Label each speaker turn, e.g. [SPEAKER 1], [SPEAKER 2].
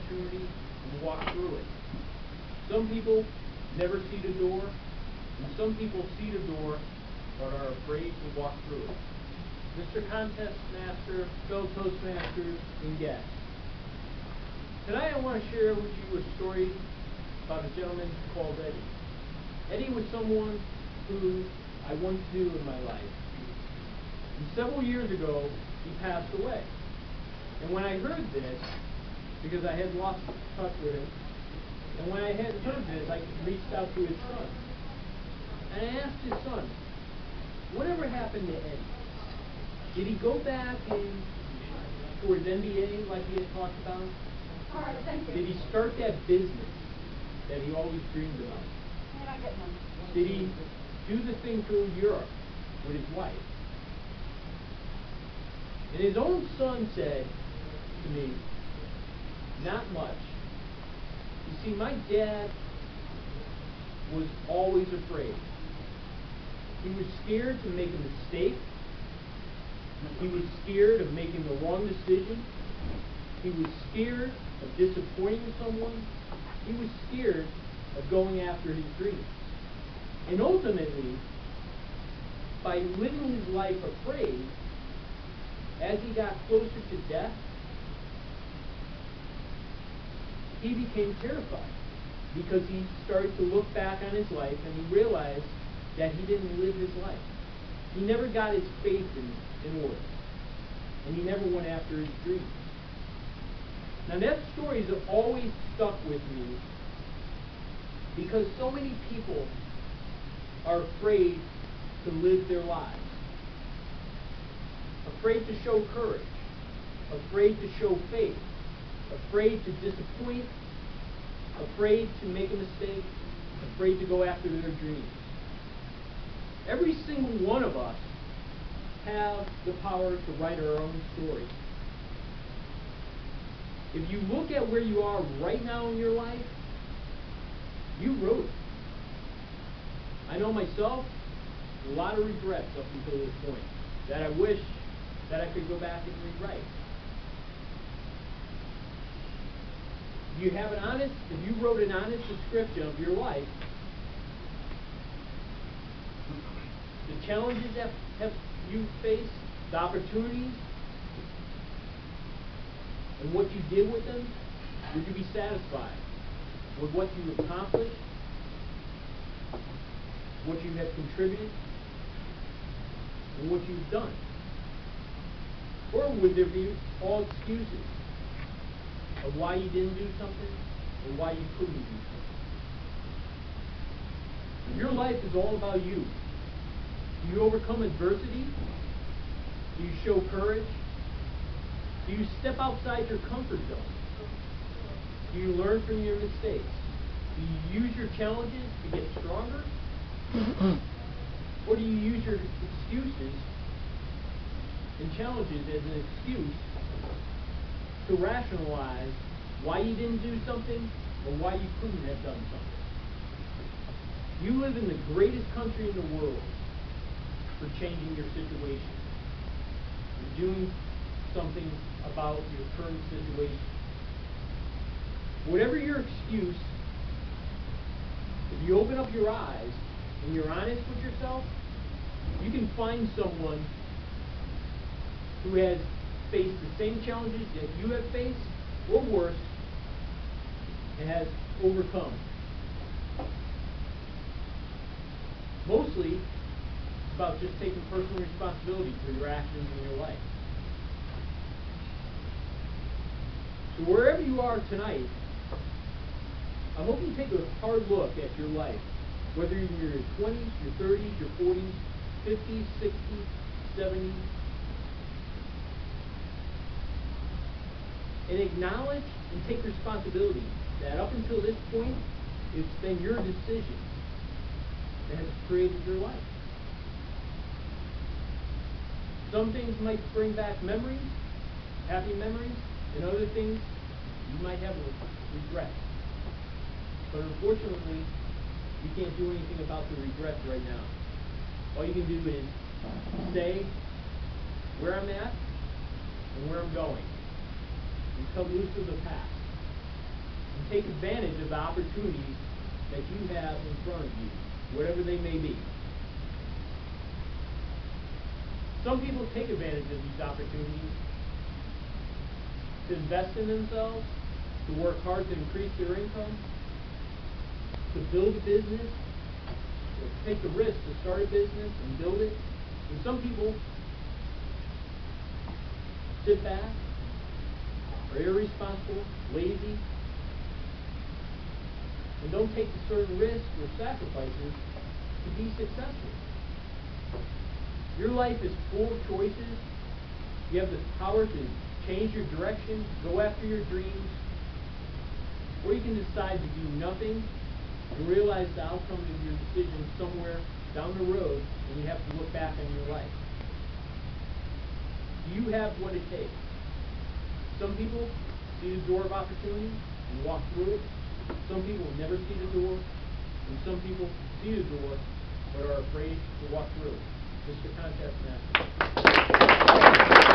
[SPEAKER 1] opportunity and walk through it. Some people never see the door, and some people see the door but are afraid to walk through it. Mr. Contest Master, fellow Toastmasters, and guests. Tonight I want to share with you a story about a gentleman called Eddie. Eddie was someone who I once knew in my life. And several years ago, he passed away. And when I heard this, because I had lost touch with him, and when I had heard this, I reached out to his son. And I asked his son, whatever happened to Eddie? Did he go back in towards NBA like he had talked about?
[SPEAKER 2] All right, thank you.
[SPEAKER 1] Did he start that business that he always dreamed about?
[SPEAKER 2] You're not getting them.
[SPEAKER 1] Did he do the thing through Europe with his wife? And his own son said to me, not much. You see, my dad was always afraid. He was scared to make a mistake. He was scared of making the wrong decision. He was scared of disappointing someone. He was scared of going after his dreams. And ultimately, by living his life afraid, as he got closer to death, he became terrified because he started to look back on his life and he realized that he didn't live his life. He never got his faith in order. And he never went after his dreams. Now that story has always stuck with me because so many people are afraid to live their lives. Afraid to show courage. Afraid to show faith. Afraid to disappoint. Afraid to make a mistake. Afraid to go after their dreams. Every single one of us have the power to write our own story. If you look at where you are right now in your life, you wrote it. I know myself, a lot of regrets up until this point that I wish that I could go back and rewrite. If you have if you wrote an honest description of your life, the challenges that you faced, the opportunities, and what you did with them, would you be satisfied with what you accomplished, what you have contributed, and what you've done? Or would there be all excuses of why you didn't do something or why you couldn't do something? If your life is all about you, do you overcome adversity? Do you show courage? Do you step outside your comfort zone? Do you learn from your mistakes? Do you use your challenges to get stronger? Or do you use your excuses and challenges as an excuse to rationalize why you didn't do something or why you couldn't have done something? You live in the greatest country in the world for changing your situation, for doing something about your current situation. Whatever your excuse, if you open up your eyes and you're honest with yourself, you can find someone who has faced the same challenges that you have faced, or worse, and has overcome. Mostly, it's about just taking personal responsibility for your actions in your life. So wherever you are tonight, I hope you take a hard look at your life, whether you're in your 20s, your 30s, your 40s, 50s, 60s, 70s, and acknowledge and take responsibility that up until this point, it's been your decision that has created your life. Some things might bring back memories, happy memories, and other things you might have regrets. But unfortunately, you can't do anything about the regrets right now. All you can do is say where I'm at and where I'm going, and cut loose of the past. and take advantage of the opportunities that you have in front of you, whatever they may be. Some people take advantage of these opportunities to invest in themselves, to work hard to increase their income, to build a business, to take the risk to start a business and build it. And some people sit back, are irresponsible, lazy, and don't take the certain risks or sacrifices to be successful. Your life is full of choices. You have the power to change your direction, go after your dreams, or you can decide to do nothing and realize the outcome of your decision somewhere down the road when you have to look back on your life. Do you have what it takes? Some people see the door of opportunity and walk through it. Some people never see the door, and some people see the door but are afraid to walk through it. Mr. Contest Master.